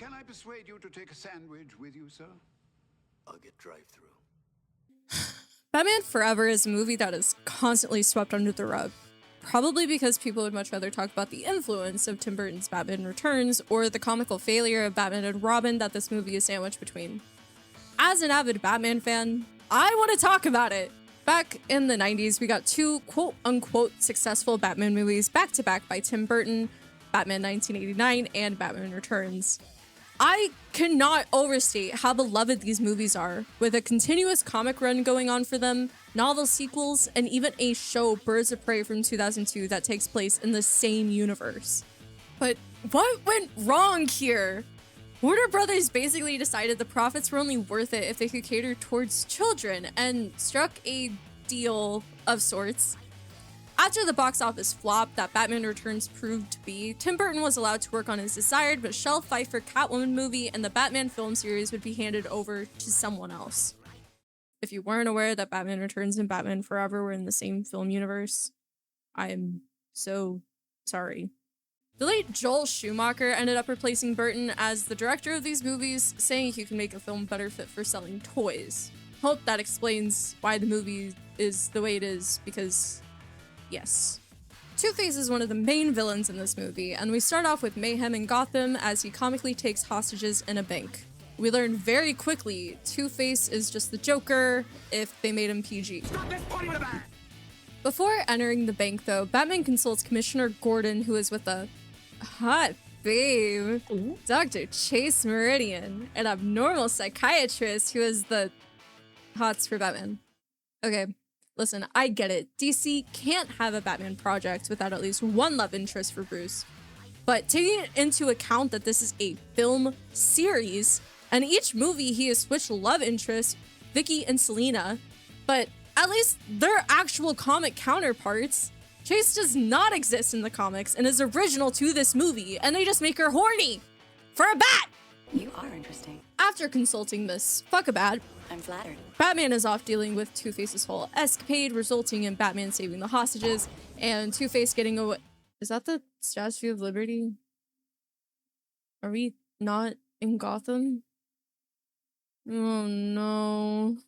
Can I persuade you to take a sandwich with you, sir? I'll get drive-through. Batman Forever is a movie that is constantly swept under the rug. Probably because people would much rather talk about the influence of Tim Burton's Batman Returns or the comical failure of Batman and Robin that this movie is sandwiched between. As an avid Batman fan, I want to talk about it. Back in the 90s, we got two quote-unquote successful Batman movies back-to-back by Tim Burton, Batman 1989 and Batman Returns. I cannot overstate how beloved these movies are, with a continuous comic run going on for them, novel sequels, and even a show, Birds of Prey from 2002, that takes place in the same universe. But what went wrong here? Warner Brothers basically decided the profits were only worth it if they could cater towards children, and struck a deal of sorts. After the box office flop that Batman Returns proved to be, Tim Burton was allowed to work on his desired but Michelle Pfeiffer Catwoman movie, and the Batman film series would be handed over to someone else. If you weren't aware that Batman Returns and Batman Forever were in the same film universe, I am so sorry. The late Joel Schumacher ended up replacing Burton as the director of these movies, saying he could make a film better fit for selling toys. Hope that explains why the movie is the way it is, because yes. Two-Face is one of the main villains in this movie, and we start off with mayhem in Gotham as he comically takes hostages in a bank. We learn very quickly Two-Face is just the Joker if they made him PG. Before entering the bank, though, Batman consults Commissioner Gordon, who is with a hot babe, Dr. Chase Meridian, an abnormal psychiatrist who is the hots for Batman. Okay. Listen, I get it. DC can't have a Batman project without at least one love interest for Bruce. But taking into account that this is a film series, and each movie he has switched love interests, Vicky and Selina, but at least they're actual comic counterparts. Chase does not exist in the comics and is original to this movie, and they just make her horny for a bat! You are interesting. After consulting Miss Fuckabat, I'm flattered. Batman is off dealing with Two-Face's whole escapade, resulting in Batman saving the hostages, and Two-Face getting away. Is that the Statue of Liberty? Are we not in Gotham? Oh no.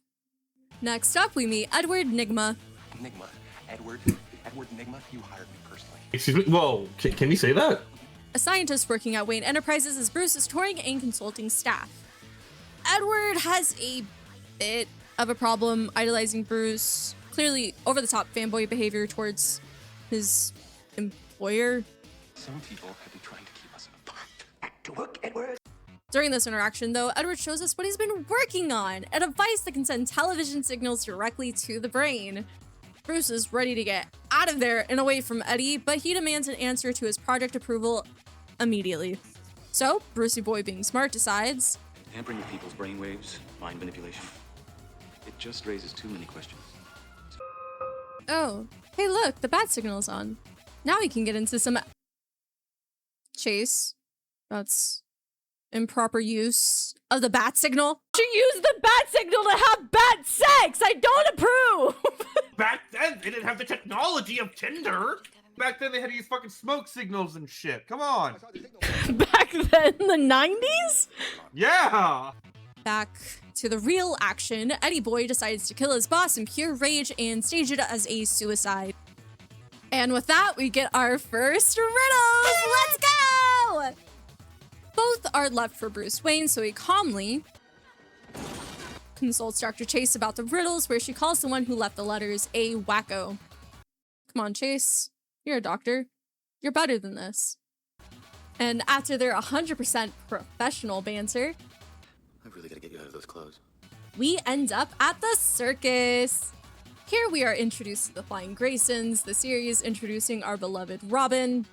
Next up, we meet Edward Nygma. Nygma. Edward Nygma, you hired me personally. Excuse me? Whoa, can you say that? A scientist working at Wayne Enterprises as Bruce's touring and consulting staff. Edward has a bit of a problem idolizing Bruce, clearly over-the-top fanboy behavior towards his employer. Some people have been trying to keep us apart. Back to work, Edward. During this interaction, though, Edward shows us what he's been working on, a device that can send television signals directly to the brain. Bruce is ready to get out of there and away from Eddie, but he demands an answer to his project approval immediately. So, Brucey Boy, being smart, decides tampering with people's brainwaves, mind manipulation. It just raises too many questions. oh, hey look, the bat signal is on. Now we can get into some Chase. That's improper use of the bat signal. You use the bat signal to have bat sex! I don't approve! Back then, they didn't have the technology of Tinder. Back then, they had to use fucking smoke signals and shit. Come on. Back then, the 90s? Yeah. Back to the real action, Eddie Boy decides to kill his boss in pure rage and stage it as a suicide. And with that, we get our first riddles! Let's go! Both are left for Bruce Wayne, so he calmly consults Dr. Chase about the riddles, where she calls the one who left the letters a wacko. Come on, Chase. You're a doctor. You're better than this. And after their 100% professional banter, I really gotta get you out of those clothes. we end up at the circus. Here we are introduced to the Flying Graysons, the series introducing our beloved Robin.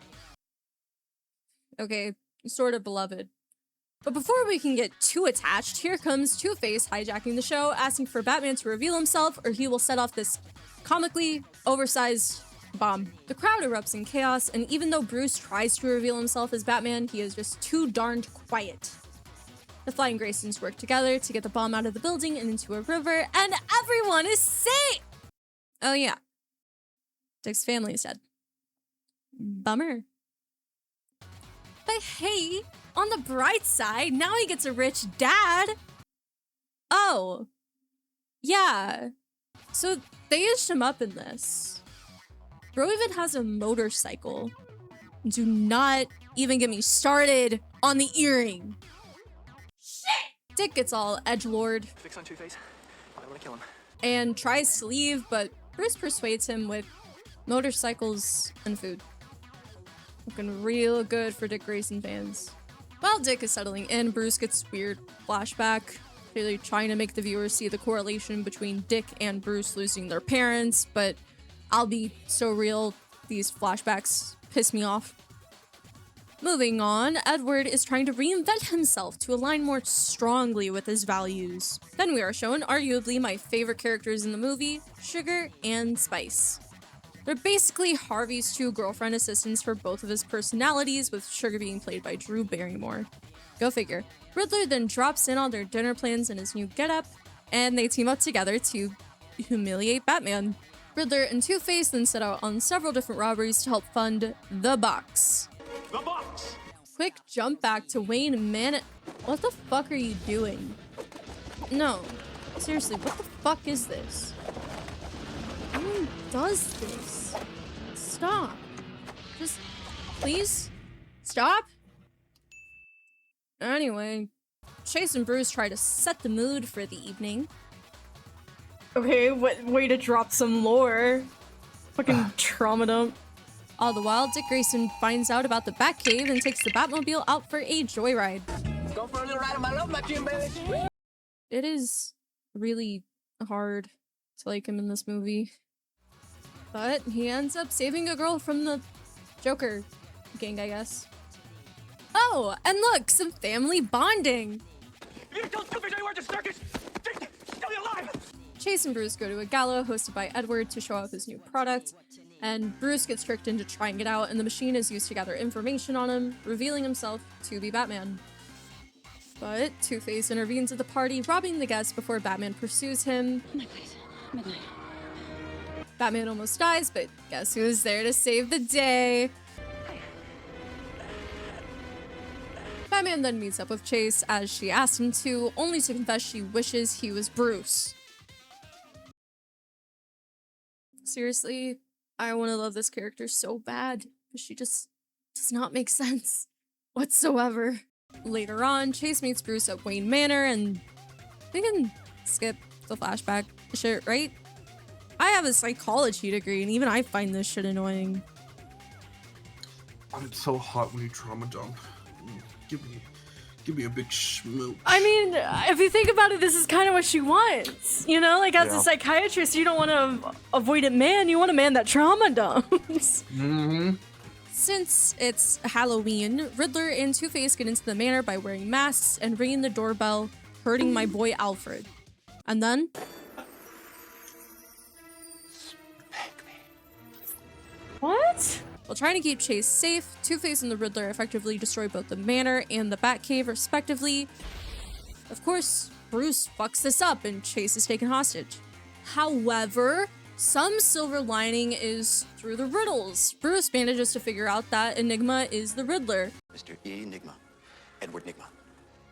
Okay, sort of beloved. But before we can get too attached, here comes Two-Face hijacking the show, asking for Batman to reveal himself or he will set off this comically oversized bomb. The crowd erupts in chaos, and even though Bruce tries to reveal himself as Batman, he is just too darned quiet. The Flying Graysons work together to get the bomb out of the building and into a river, and everyone is safe! Oh yeah. Dick's family is dead. Bummer. But hey, On the bright side, now he gets a rich dad. Oh. Yeah. So they aged him up in this. Bro even has a motorcycle. Do not even get me started on the earring. Shit! Dick gets all edgelord. Fix on Two-Face. I want to kill him. And tries to leave, but Bruce persuades him with motorcycles and food. Looking real good for Dick Grayson fans. While Dick is settling in, Bruce gets weird flashback, clearly trying to make the viewers see the correlation between Dick and Bruce losing their parents, but I'll be so real, these flashbacks piss me off. Moving on, Edward is trying to reinvent himself to align more strongly with his values. Then we are shown arguably my favorite characters in the movie, Sugar and Spice. They're basically Harvey's two girlfriend assistants for both of his personalities, with Sugar being played by Drew Barrymore. Go figure. Riddler then drops in on their dinner plans in his new getup, and they team up together to humiliate Batman. Riddler and Two-Face then set out on several different robberies to help fund the box. The box! Quick jump back to Wayne Manor. What the fuck are you doing? No. Seriously, what the fuck is this? Who does this? Stop. Just, please? Stop? Anyway, Chase and Bruce try to set the mood for the evening. Okay, what way to drop some lore. Fucking trauma dump. All the while, Dick Grayson finds out about the Batcave and takes the Batmobile out for a joyride. Go for a little ride of my love machine, baby. It is really hard to like him in this movie. But he ends up saving a girl from the Joker gang, I guess. Oh, and look, some family bonding. You don't stupid anywhere to circus! Still alive! Chase and Bruce go to a gala hosted by Edward to show off his new product, and Bruce gets tricked into trying it out, and the machine is used to gather information on him, revealing himself to be Batman. But Two-Face intervenes at the party, robbing the guests before Batman pursues him. Batman almost dies, but guess who's there to save the day? Batman then meets up with Chase as she asks him to, only to confess she wishes he was Bruce. Seriously, I want to love this character so bad, but she just does not make sense whatsoever. Later on, Chase meets Bruce at Wayne Manor, and we can skip the flashback shit, right? I have a psychology degree, and even I find this shit annoying. I'm so hot when you trauma dump. Give me a big schmoop. I mean, if you think about it, this is kind of what she wants. You know, like as a psychiatrist, you don't want to avoid a man, you want a man that trauma dumps. Mm-hmm. Since it's Halloween, Riddler and Two-Face get into the manor by wearing masks and ringing the doorbell, hurting my boy Alfred. And then... What? while trying to keep Chase safe, Two-Face and the Riddler effectively destroy both the manor and the Batcave respectively. Of course, Bruce fucks this up and Chase is taken hostage. However, some silver lining is through the riddles. Bruce manages to figure out that Enigma is the Riddler. Mr. Enigma. Edward Nigma.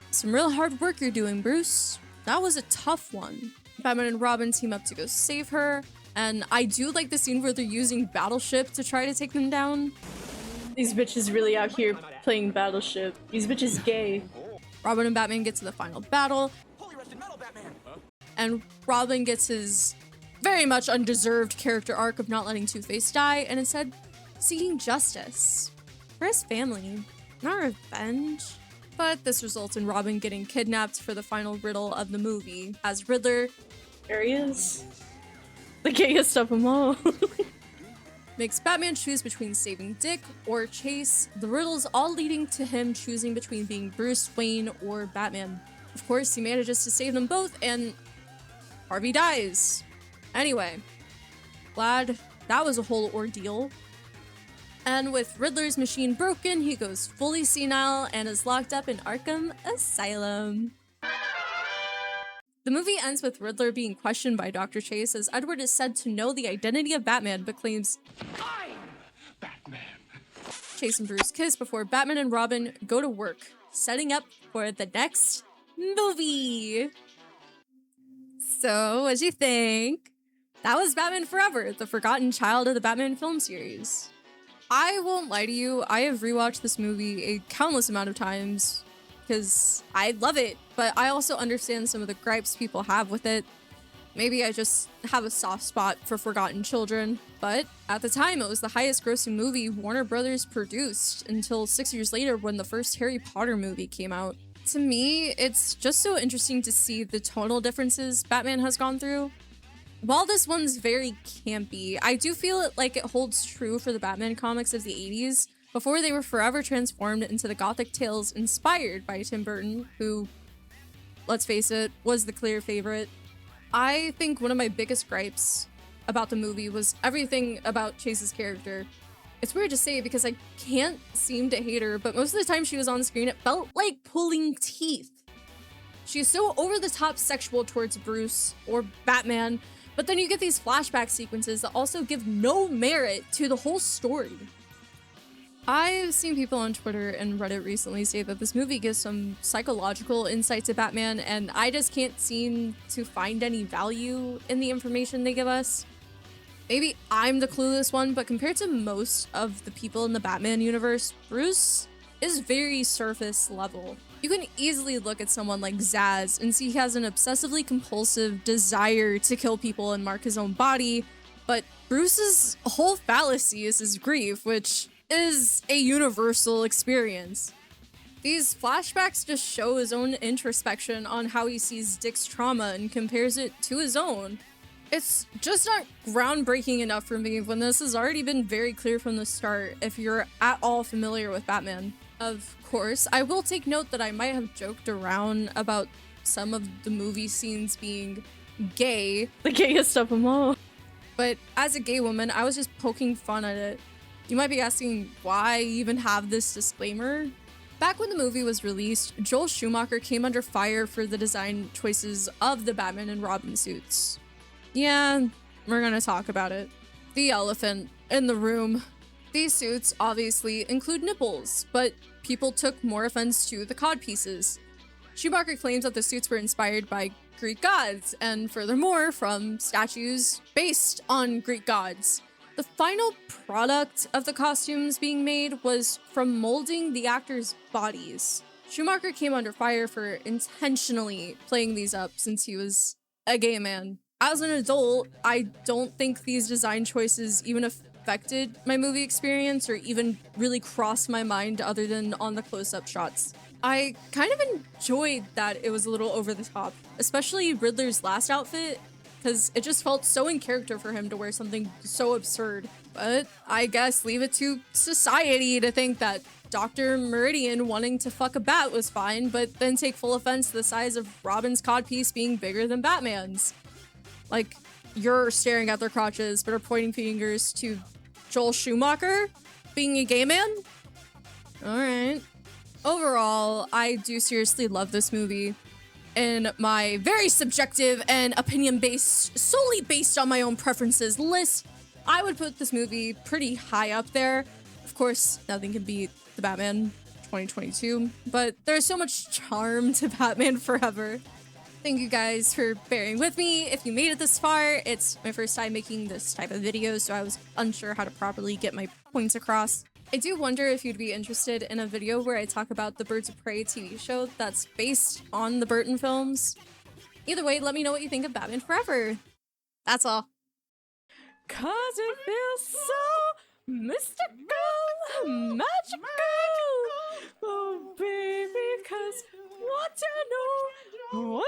Some real hard work you're doing, Bruce. That was a tough one. Batman and Robin team up to go save her, and I do like the scene where they're using Battleship to try to take them down. These bitches really out here playing Battleship. These bitches gay. Robin and Batman get to the final battle, and Robin gets his very much undeserved character arc of not letting Two-Face die, and instead seeking justice for his family, not revenge. But this results in Robin getting kidnapped for the final riddle of the movie, as Riddler, There he is. The gayest of them all. makes Batman choose between saving Dick or Chase, the riddles all leading to him choosing between being Bruce Wayne or Batman. Of course, he manages to save them both, and Harvey dies. Anyway, glad that was a whole ordeal. And with Riddler's machine broken, he goes fully senile and is locked up in Arkham Asylum. The movie ends with Riddler being questioned by Dr. Chase, as Edward is said to know the identity of Batman but claims I'm Batman. Chase and Bruce kiss before Batman and Robin go to work, setting up for the next movie. So, what'd you think? That was Batman Forever, the forgotten child of the Batman film series. I won't lie to you, I have rewatched this movie a countless amount of times because I love it, but I also understand some of the gripes people have with it. Maybe I just have a soft spot for forgotten children, but at the time it was the highest grossing movie Warner Brothers produced until 6 years later when the first Harry Potter movie came out. To me, it's just so interesting to see the tonal differences Batman has gone through. While this one's very campy, I do feel like it holds true for the Batman comics of the 80s, before they were forever transformed into the gothic tales inspired by Tim Burton, who, let's face it, was the clear favorite. I think one of my biggest gripes about the movie was everything about Chase's character. It's weird to say because I can't seem to hate her, but most of the time she was on screen, it felt like pulling teeth. She's so over-the-top sexual towards Bruce or Batman, but then you get these flashback sequences that also give no merit to the whole story. I've seen people on Twitter and Reddit recently say that this movie gives some psychological insight to Batman, and I just can't seem to find any value in the information they give us. Maybe I'm the clueless one, but compared to most of the people in the Batman universe, Bruce is very surface level. You can easily look at someone like Zaz and see he has an obsessively compulsive desire to kill people and mark his own body, but Bruce's whole fallacy is his grief, which is a universal experience. These flashbacks just show his own introspection on how he sees Dick's trauma and compares it to his own. It's just not groundbreaking enough for me when this has already been very clear from the start if you're at all familiar with Batman. Of course, I will take note that I might have joked around about some of the movie scenes being gay. The gayest of them all. But as a gay woman, I was just poking fun at it. You might be asking why I even have this disclaimer. Back when the movie was released, Joel Schumacher came under fire for the design choices of the Batman and Robin suits. Yeah, we're gonna talk about it. The elephant in the room. These suits obviously include nipples, but people took more offense to the codpieces. Schumacher claims that the suits were inspired by Greek gods, and furthermore, from statues based on Greek gods. The final product of the costumes being made was from molding the actors' bodies. Schumacher came under fire for intentionally playing these up since he was a gay man. As an adult, I don't think these design choices even affected my movie experience or even really crossed my mind other than on the close-up shots. I kind of enjoyed that it was a little over the top, especially Riddler's last outfit, because it just felt so in character for him to wear something so absurd. But I guess leave it to society to think that Dr. Meridian wanting to fuck a bat was fine, but then take full offense to the size of Robin's codpiece being bigger than Batman's. Like, you're staring at their crotches but are pointing fingers to Joel Schumacher being a gay man? Alright. Overall, I do seriously love this movie. In my very subjective and opinion-based, solely based on my own preferences list, I would put this movie pretty high up there. Of course, nothing can beat the Batman 2022, but there's so much charm to Batman Forever. Thank you guys for bearing with me. If you made it this far, it's my first time making this type of video, so I was unsure how to properly get my points across. I do wonder if you'd be interested in a video where I talk about the Birds of Prey TV show that's based on the Burton films. Either way, let me know what you think of Batman Forever. That's all. Cause it feels so mystical, magical. Oh, baby, cause what you know